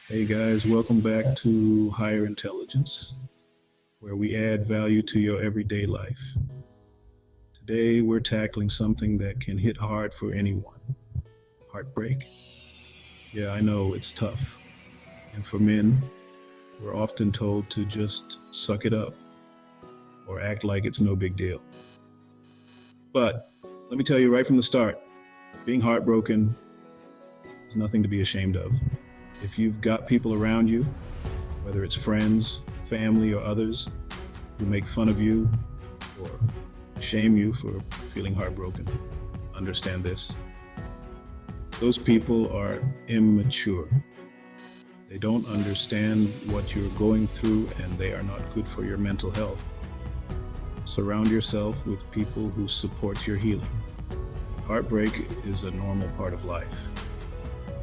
Hey guys, welcome back to Higher Intelligence, where we add value to your everyday life. Today we're tackling something that can hit hard for anyone: heartbreak. Yeah, I know it's tough. And for men, we're often told to just suck it up or act like it's no big deal. But let me tell you right from the start, being heartbroken is nothing to be ashamed of. If you've got people around you, whether it's friends, family, or others, who make fun of you or shame you for feeling heartbroken, understand this. Those people are immature. They don't understand what you're going through and they are not good for your mental health. Surround yourself with people who support your healing. Heartbreak is a normal part of life.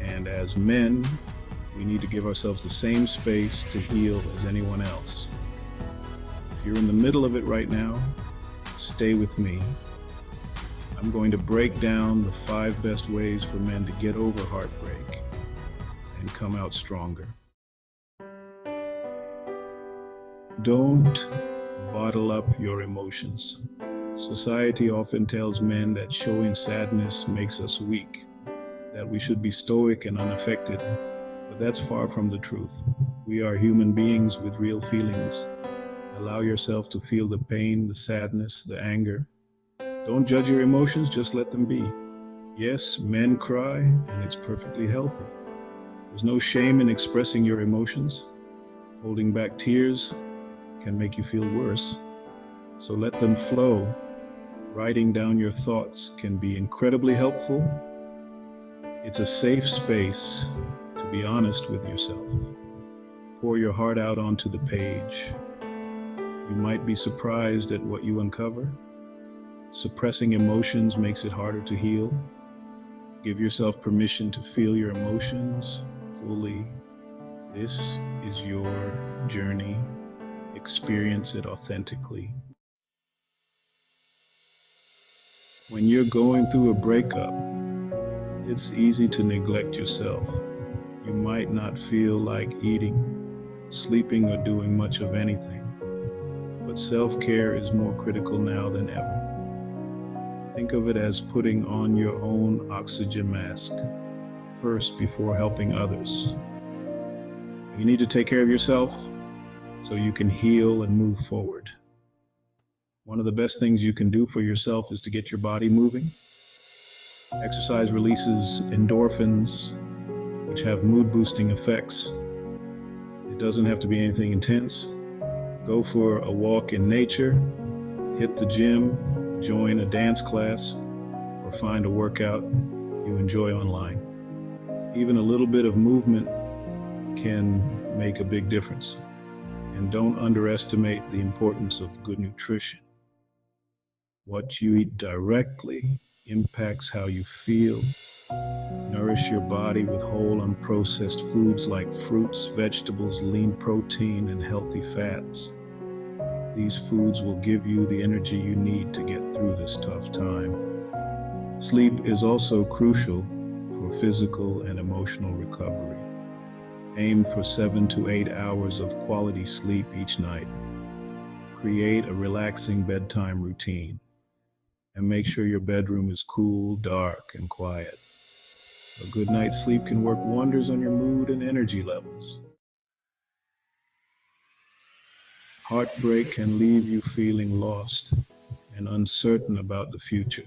And as men, we need to give ourselves the same space to heal as anyone else. If you're in the middle of it right now, stay with me. I'm going to break down the 5 best ways for men to get over heartbreak and come out stronger. Don't bottle up your emotions. Society often tells men that showing sadness makes us weak, that we should be stoic and unaffected, but that's far from the truth. We are human beings with real feelings. Allow yourself to feel the pain, the sadness, the anger. Don't judge your emotions, just let them be. Yes, men cry, and it's perfectly healthy. There's no shame in expressing your emotions. Holding back tears can make you feel worse. So let them flow. Writing down your thoughts can be incredibly helpful. It's a safe space to be honest with yourself. Pour your heart out onto the page. You might be surprised at what you uncover. Suppressing emotions makes it harder to heal. Give yourself permission to feel your emotions fully. This is your journey. Experience it authentically. When you're going through a breakup, it's easy to neglect yourself. You might not feel like eating, sleeping, or doing much of anything. But self-care is more critical now than ever. Think of it as putting on your own oxygen mask first before helping others. You need to take care of yourself so you can heal and move forward. One of the best things you can do for yourself is to get your body moving. Exercise releases endorphins, which have mood-boosting effects. It doesn't have to be anything intense. Go for a walk in nature, hit the gym, join a dance class, or find a workout you enjoy online. Even a little bit of movement can make a big difference. And don't underestimate the importance of good nutrition. What you eat directly impacts how you feel. Nourish your body with whole, unprocessed foods like fruits, vegetables, lean protein, and healthy fats. These foods will give you the energy you need to get through this tough time. Sleep is also crucial for physical and emotional recovery. Aim for 7 to 8 hours of quality sleep each night. Create a relaxing bedtime routine. And make sure your bedroom is cool, dark, and quiet. A good night's sleep can work wonders on your mood and energy levels. Heartbreak can leave you feeling lost and uncertain about the future.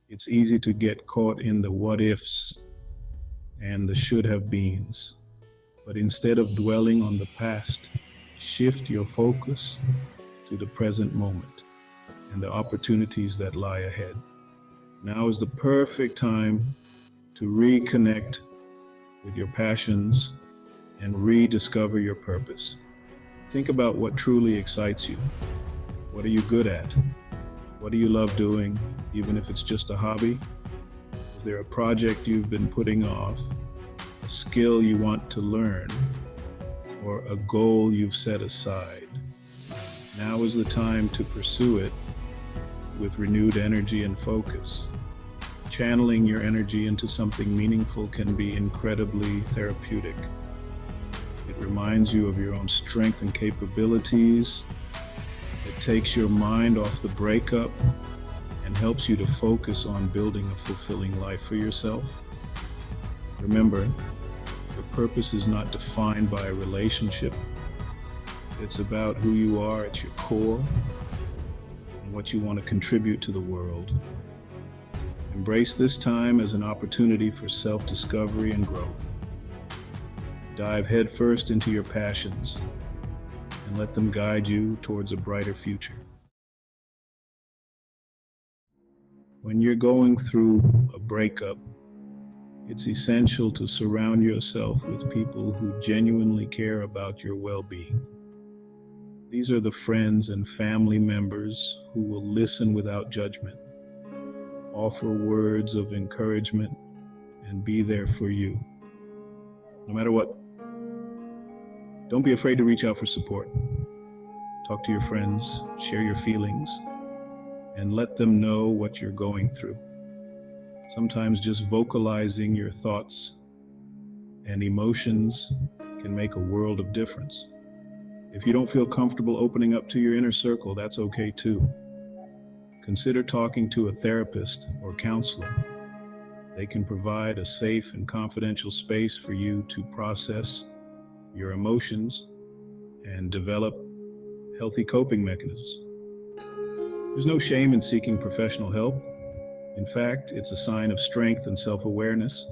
It's easy to get caught in the what ifs and the should have beens. But instead of dwelling on the past, shift your focus to the present moment and the opportunities that lie ahead. Now is the perfect time to reconnect with your passions and rediscover your purpose. Think about what truly excites you. What are you good at? What do you love doing, even if it's just a hobby? Is there a project you've been putting off, a skill you want to learn, or a goal you've set aside? Now is the time to pursue it with renewed energy and focus. Channeling your energy into something meaningful can be incredibly therapeutic. It reminds you of your own strength and capabilities. It takes your mind off the breakup and helps you to focus on building a fulfilling life for yourself. Remember, your purpose is not defined by a relationship. It's about who you are at your core and what you want to contribute to the world. Embrace this time as an opportunity for self-discovery and growth. Dive headfirst into your passions and let them guide you towards a brighter future. When you're going through a breakup, it's essential to surround yourself with people who genuinely care about your well-being. These are the friends and family members who will listen without judgment, offer words of encouragement, and be there for you, no matter what. Don't be afraid to reach out for support. Talk to your friends, share your feelings, and let them know what you're going through. Sometimes just vocalizing your thoughts and emotions can make a world of difference. If you don't feel comfortable opening up to your inner circle, that's okay too. Consider talking to a therapist or counselor. They can provide a safe and confidential space for you to process your emotions and develop healthy coping mechanisms. There's no shame in seeking professional help. In fact, it's a sign of strength and self-awareness.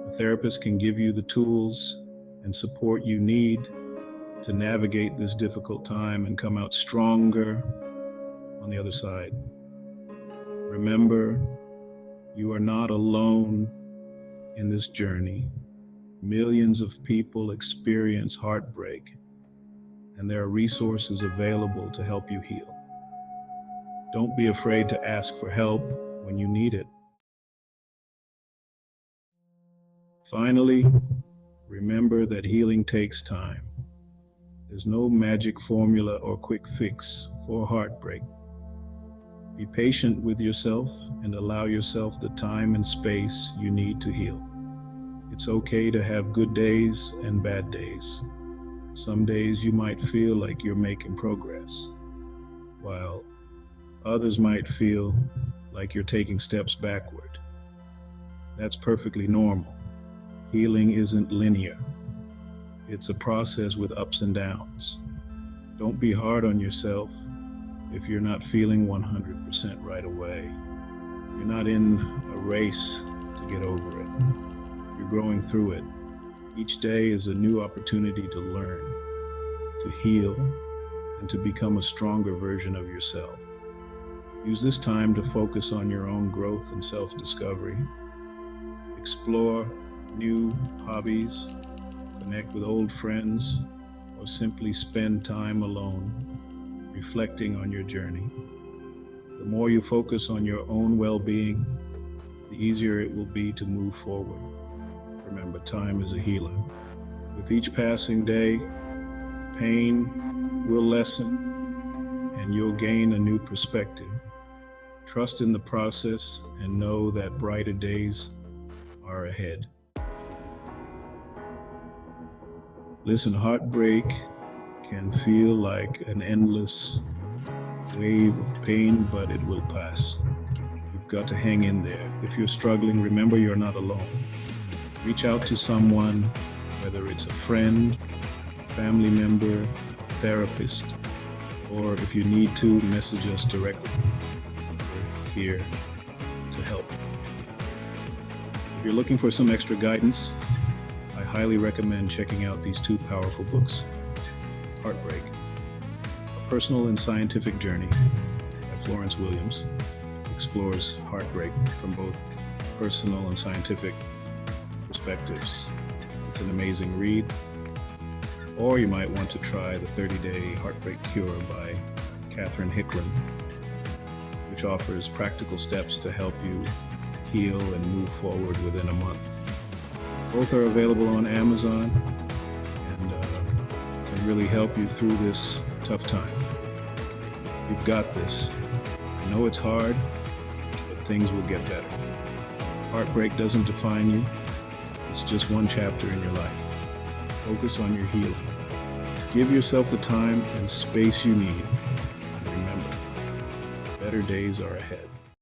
A therapist can give you the tools and support you need to navigate this difficult time and come out stronger on the other side. Remember, you are not alone in this journey. Millions of people experience heartbreak, and there are resources available to help you heal. Don't be afraid to ask for help when you need it. Finally, remember that healing takes time. There's no magic formula or quick fix for heartbreak. Be patient with yourself and allow yourself the time and space you need to heal. It's okay to have good days and bad days. Some days you might feel like you're making progress, while others might feel like you're taking steps backward. That's perfectly normal. Healing isn't linear. It's a process with ups and downs. Don't be hard on yourself if you're not feeling 100% right away. You're not in a race to get over it. You're growing through it. Each day is a new opportunity to learn, to heal, and to become a stronger version of yourself. Use this time to focus on your own growth and self-discovery. Explore new hobbies, connect with old friends, or simply spend time alone, reflecting on your journey. The more you focus on your own well-being, the easier it will be to move forward. Remember, time is a healer. With each passing day, pain will lessen and you'll gain a new perspective. Trust in the process and know that brighter days are ahead. Listen, heartbreak can feel like an endless wave of pain, but it will pass. You've got to hang in there. If you're struggling, remember you're not alone. Reach out to someone, whether it's a friend, family member, therapist, or if you need to, message us directly. We're here to help. If you're looking for some extra guidance, I highly recommend checking out these two powerful books. Heartbreak, A Personal and Scientific Journey by Florence Williams, explores heartbreak from both personal and scientific perspectives. It's an amazing read. Or you might want to try The 30-Day Heartbreak Cure by Katherine Hicklin, which offers practical steps to help you heal and move forward within a month. Both are available on Amazon and can really help you through this tough time. You've got this. I know it's hard, but things will get better. Heartbreak doesn't define you. It's just one chapter in your life. Focus on your healing. Give yourself the time and space you need. And remember, better days are ahead.